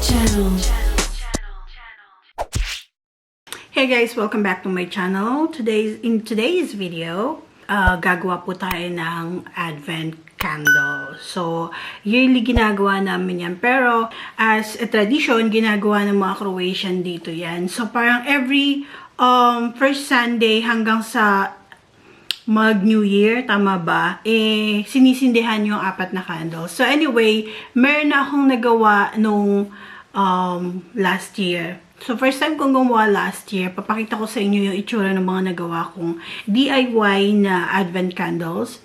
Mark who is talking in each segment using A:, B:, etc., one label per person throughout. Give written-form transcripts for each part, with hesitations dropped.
A: channel.
B: Hey guys, welcome back to my channel. In today's video, gagawa po tayo ng advent candle. So, yearly ginagawa namin yan. Pero, as a tradition, ginagawa ng mga Croatian dito yan. So, parang every first Sunday hanggang sa mag-New Year, tama ba? Sinisindihan yung 4 na candles. So, anyway, meron na akong nagawa nung last year. So, first time kong gumawa last year, papakita ko sa inyo yung itsura ng mga nagawa kong DIY na advent candles.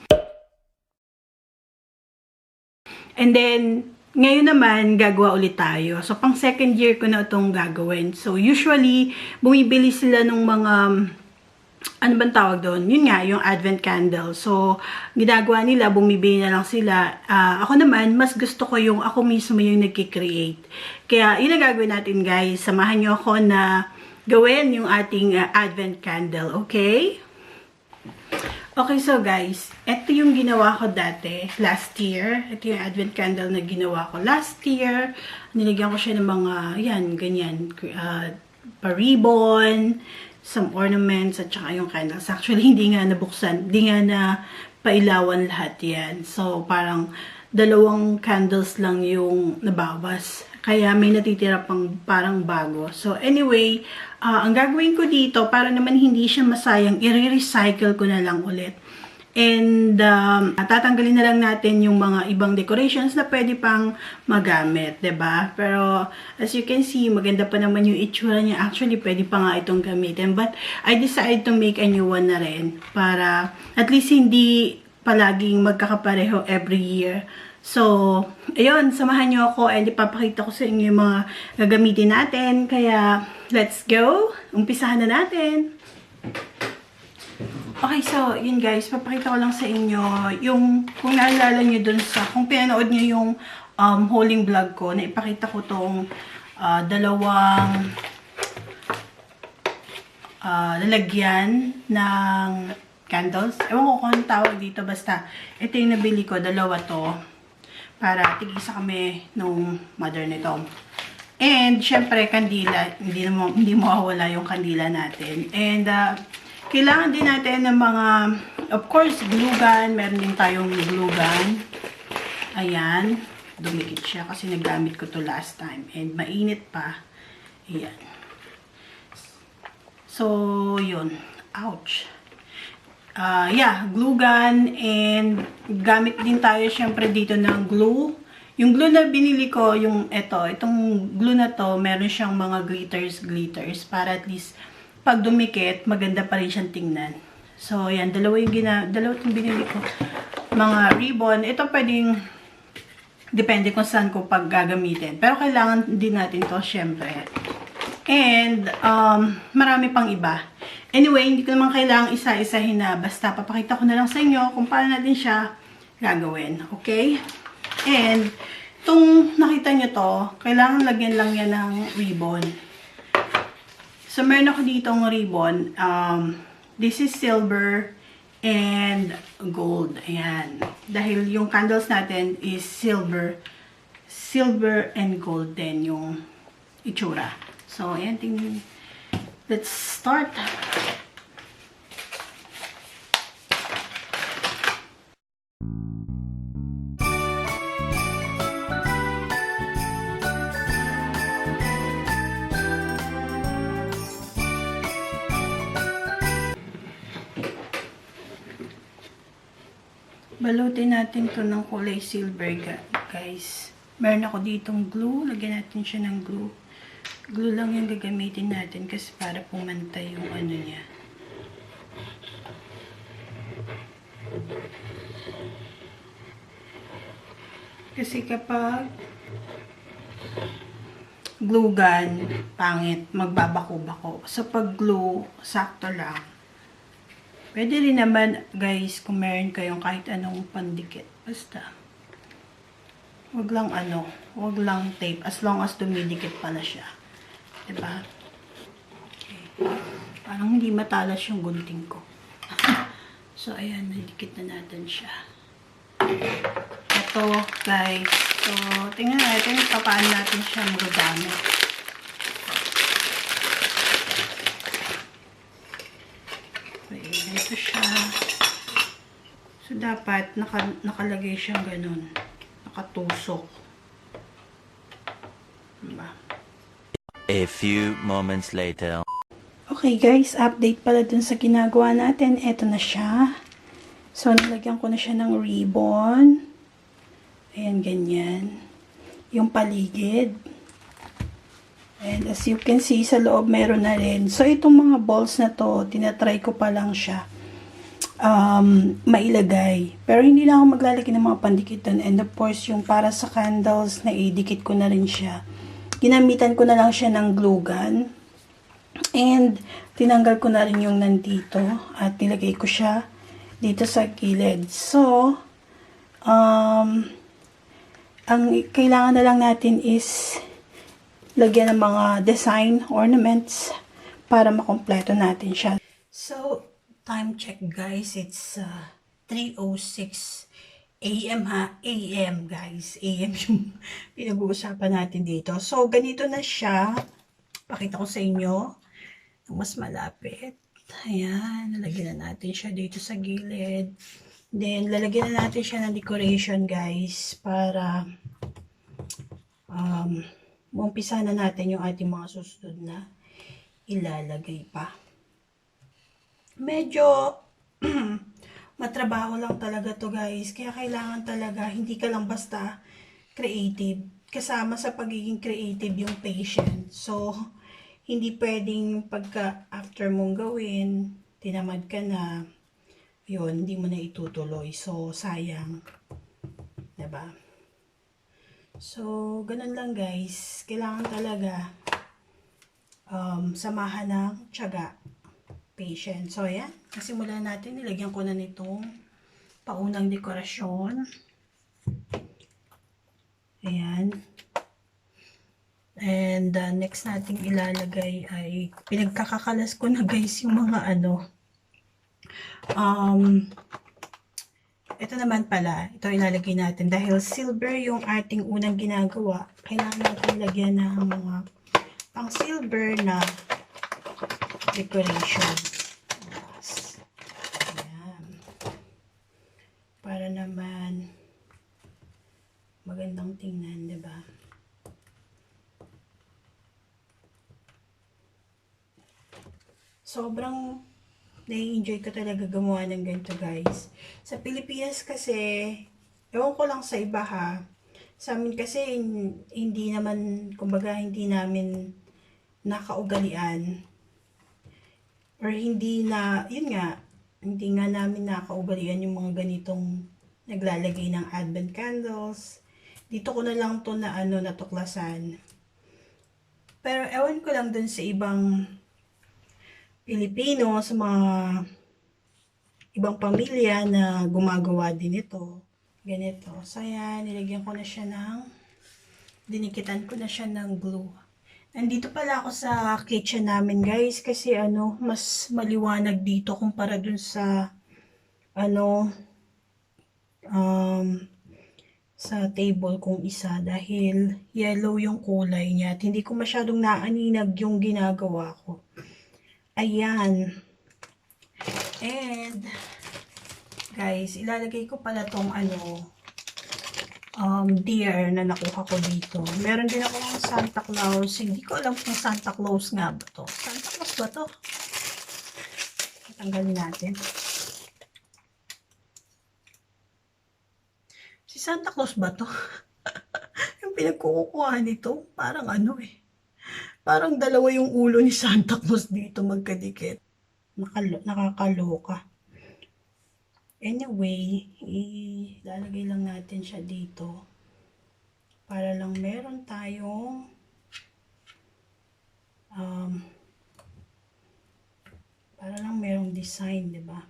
B: And then, ngayon naman, gagawa ulit tayo. So, pang second year ko na itong gagawin. So, usually, bumibili sila ng mga ano bang tawag doon? Yun nga, yung advent candle. So, ginagawa nila, bumibili na lang sila. Ako naman, mas gusto ko yung ako mismo yung nagki-create. Kaya, yun ang gagawin natin, guys. Samahan nyo ako na gawin yung ating advent candle. Okay? Okay, so guys, ito yung ginawa ko dati, last year. Ito yung advent candle na ginawa ko last year. Nilagyan ko siya ng mga, yan, ganyan, pa-ribbon, some ornaments, at saka yung candles. Actually, hindi nga nabuksan. Hindi nga na pailawan lahat yan. So, parang 2 candles lang yung nabawas. Kaya may natitira pang parang bago. So, anyway, ang gagawin ko dito, para naman hindi siya masayang, i-recycle ko na lang ulit. And, tatanggalin na lang natin yung mga ibang decorations na pwede pang magamit, 'di ba? Pero, as you can see, maganda pa naman yung itsura niya. Actually, pwede pa nga itong gamitin. But, I decided to make a new one na rin. Para, at least hindi palaging magkakapareho every year. So, ayun, samahan nyo ako and ipapakita ko sa inyo yung mga gagamitin natin. Kaya, let's go! Umpisahan na natin! Okay, so, yun guys, papakita ko lang sa inyo yung, kung naalala nyo dun sa, kung pinanood nyo yung hauling vlog ko, na ipakita ko tong 2 lalagyan ng candles. Ewan ko kung anong tawag dito, basta ito yung nabili ko, 2 to, para tigisa kami nung mother nito. And, syempre, kandila, hindi mawawala yung kandila natin. And, kailangan din natin ng mga, of course, glue gun. Meron din tayong glue gun. Ayan. Dumikit siya kasi nagamit ko to last time. And mainit pa. Ayan. So, yun. Ouch. Yeah, glue gun. And gamit din tayo syempre dito ng glue. Yung glue na binili ko, yung itong glue na to, meron siyang mga glitters para at least pag dumikit, maganda pa rin siyang tingnan. So, yan. 2 itong binili ko. Mga ribbon. Ito pwedeng, depende kung saan ko pag gagamitin. Pero kailangan din natin to syempre. And, marami pang iba. Anyway, hindi ko naman kailangang isa-isahin na. Basta, papakita ko na lang sa inyo kung paano natin siya gagawin. Okay? And, itong nakita nyo to, kailangan lagyan lang yan ng ribbon. So, meron ako ditong ribbon. This is silver and gold. Ayan. Dahil yung candles natin is silver and gold din yung itsura. So, ayan. Let's start. Balutin natin to ng kulay silver, guys. Meron ako ditong glue. Lagyan natin siya ng glue. Glue lang yung gagamitin natin kasi para pumantay yung ano niya. Kasi kapag glue gun, pangit, magbabako-bako. So, pag glue, sakto lang. Pwede rin naman, guys, kung meron kayong kahit anong pandikit. Basta. Wag lang tape. As long as dumidikit pala siya. Diba? Okay. Parang hindi matalas yung gunting ko. So, ayan, nadikit na natin siya. Ito, guys, So, tingnan natin kung paano natin siya magagamit. Okay, ito siya. So, dapat nakalagay siyang ganun. Nakatusok. Diba?
A: A few moments later.
B: Okay guys, update pala dun sa ginagawa natin. Ito na siya. So, nilagyan ko na siya ng ribbon. Ayan, ganyan. Yung paligid. And as you can see, sa loob meron na rin. So, itong mga balls na to, tinatry ko pa lang siya mailagay. Pero hindi na ako maglalagay ng mga pandikit dun. And of course, yung para sa candles, naidikit ko na rin siya. Ginamitan ko na lang siya ng glue gun. And, tinanggal ko na rin yung nandito. At nilagay ko siya dito sa gilid. So, ang kailangan na lang natin is lagyan ng mga design ornaments para makompleto natin siya. So, time check guys. It's 3:06 AM ha. AM guys. AM yung pinag-uusapan natin dito. So, ganito na siya. Pakita ko sa inyo. Mas malapit. Ayan, lalagyan na natin siya dito sa gilid. Then, lalagyan na natin siya ng decoration, guys, para umpisa na natin yung ating mga susunod na ilalagay pa. Medyo matrabaho lang talaga to guys. Kaya kailangan talaga, hindi ka lang basta creative. Kasama sa pagiging creative yung patient. So, hindi pwedeng pagka after mong gawin, tinamad ka na, yun, hindi mo na itutuloy. So, sayang. Diba? So, ganun lang guys. Kailangan talaga samahan ng tiyaga. Patient. So, ayan. Nasimulan natin. Nilagyan ko na nitong paunang dekorasyon. Ayan. And next nating ilalagay ay pinagkakakalas ko na guys yung mga ito naman pala, ito ilalagay natin dahil silver yung ating unang ginagawa. Kailangan natin lagyan ng mga pang silver na decoration. Ayan. Para naman magandang tingnan, diba? Sobrang nai-enjoy ko talaga gumawa ng ganito guys. Sa Pilipinas kasi, ewan ko lang sa iba ha, sa amin kasi hindi naman, kumbaga hindi namin nakaugalian. Or hindi na, yun nga, hindi nga namin nakaugalian yung mga ganitong naglalagay ng advent candles. Dito ko na lang to na natuklasan. Pero ewan ko lang dun sa ibang Pilipino, sa mga ibang pamilya na gumagawa din ito. Ganito. So, ayan, nilagyan ko na siya dinikitan ko na siya ng glue. Nandito pala ako sa kitchen namin, guys, kasi mas maliwanag dito kumpara dun sa, sa table kong isa dahil yellow yung kulay niya at hindi ko masyadong naaninag yung ginagawa ko. Ayan. And, guys, ilalagay ko pala tong deer na nakuha ko dito. Meron din ako ng Santa Claus. Hindi ko alam kung Santa Claus nga ba to. Santa Claus ba to? Tanggalin natin. Si Santa Claus ba to? Yung pinagkukuha nito, parang parang dalawa yung ulo ni Santa Claus dito magkadikit. Nakakaloka. Anyway, ilalagay lang natin siya dito. Para lang meron tayong para lang merong design, diba?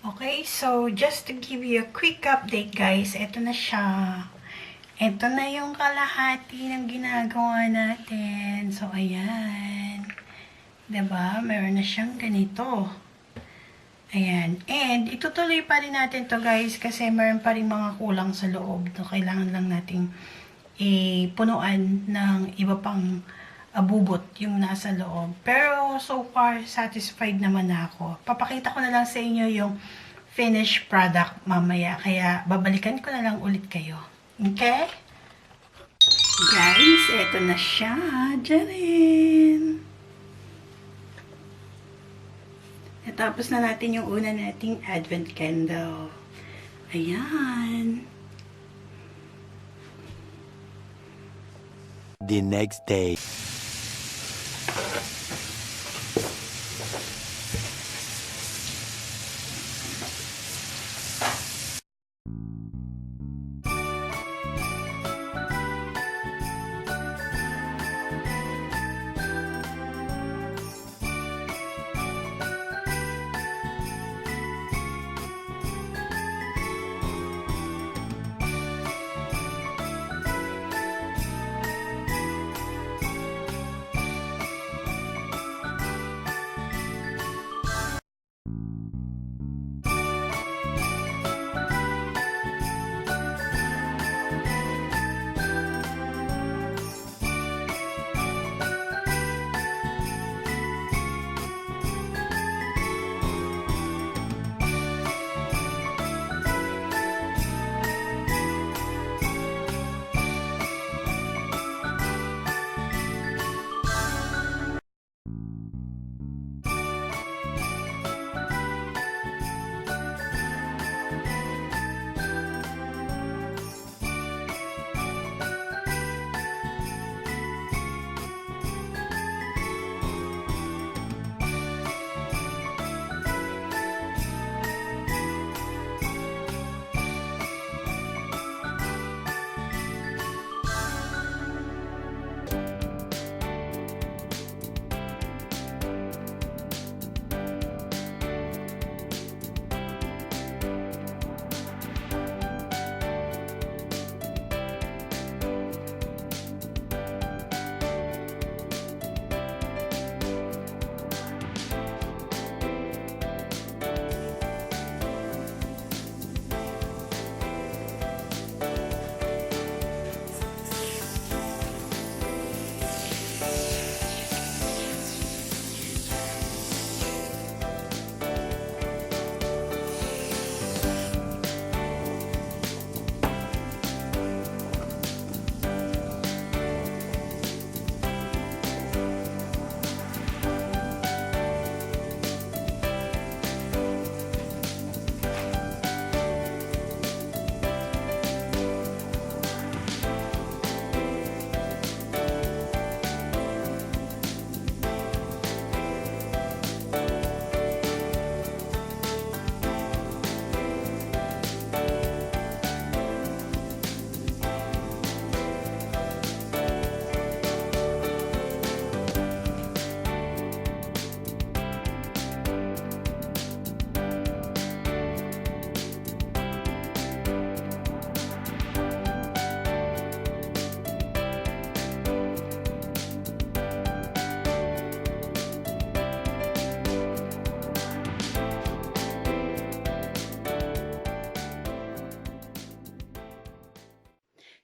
B: Okay, so just to give you a quick update guys, ito na siya. Ito na yung kalahati ng ginagawa natin. So, ayan. Diba? Meron na siyang ganito. Ayan. And itutuloy pa rin natin to guys kasi meron pa rin mga kulang sa loob. So, kailangan lang nating punuan ng iba pang abubot yung nasa loob. Pero so far, satisfied naman na ako. Papakita ko na lang sa inyo yung finished product mamaya. Kaya babalikan ko na lang ulit kayo. Okay? Guys, eto na siya. Diyan. Natapos na natin yung una nating advent candle. Ayan.
A: The next day.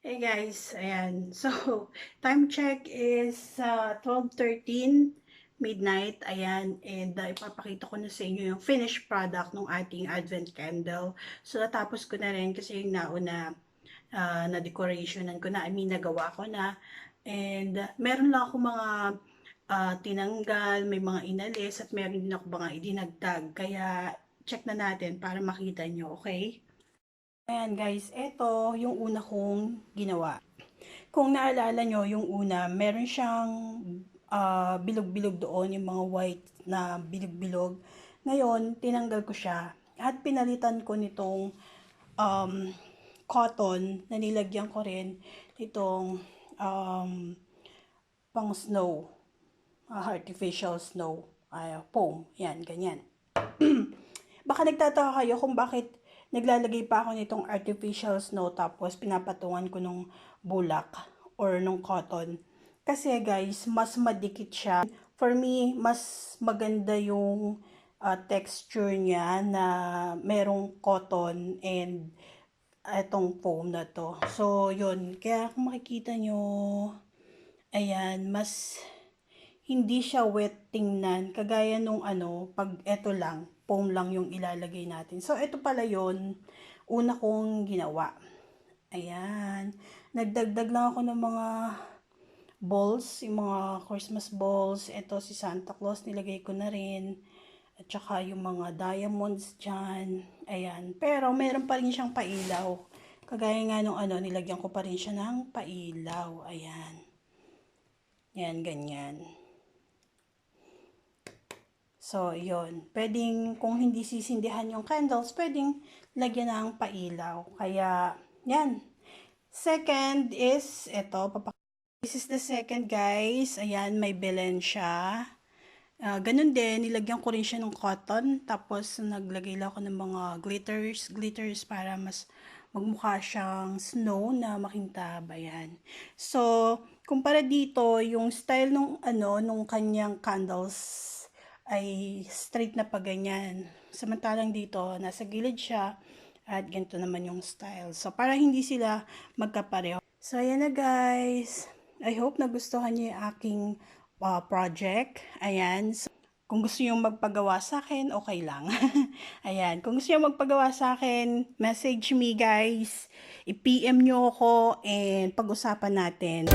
B: Hey guys, ayan. So, time check is 12:13 midnight. Ayan, and ipapakita ko na sa inyo yung finished product ng ating advent candle. So, natapos ko na rin kasi yung nauna na decorationan ko na, nagawa ko na. And meron lang ako mga tinanggal, may mga inalis, at meron din ako mga idinagdag. Kaya, check na natin para makita nyo, okay? Ayan guys, ito yung una kong ginawa. Kung naalala nyo, yung una, meron siyang bilog-bilog doon, yung mga white na bilog-bilog. Ngayon, tinanggal ko siya at pinalitan ko nitong cotton na nilagyan ko rin itong pang snow, artificial snow, foam, yan, ganyan. Baka nagtataka kayo kung bakit naglalagay pa ako nitong artificial snow tapos pinapatungan ko nung bulak or nung cotton. Kasi guys, mas madikit siya. For me, mas maganda yung texture niya na merong cotton and itong foam na to. So, yun. Kaya kung makikita nyo, ayan, mas hindi siya wet tingnan. Kagaya nung pag eto lang, foam lang yung ilalagay natin. So, ito pala yun. Una kong ginawa. Ayan. Nagdagdag lang ako ng mga balls, yung mga Christmas balls. Ito si Santa Claus, nilagay ko na rin. At saka yung mga diamonds dyan. Ayan. Pero meron pa rin siyang pailaw. Kagaya nga nung nilagyan ko pa rin siya ng pailaw. Ayan. Yan, ganyan. So, yun. Pwedeng, kung hindi sisindihan yung candles, pwedeng lagyan ng pailaw. Kaya, yan. Second is, this is the second, guys. Ayan, may belen siya. Ganun din, nilagyan ko rin siya ng cotton. Tapos, naglagay lang ako ng mga glitters para mas magmukha siyang snow na makintab. Ayan. So, kumpara dito, yung style nung kanyang candles ay straight na pa ganyan. Samantalang dito, nasa gilid siya at ganito naman yung style. So, para hindi sila magkapareho. So, ayan na guys. I hope nagustuhan niyo yung aking project. Ayan. So, kung gusto niyo magpagawa sa akin, okay lang. Ayan. Kung gusto niyo magpagawa sa akin, message me guys. I-PM niyo ako and pag-usapan natin.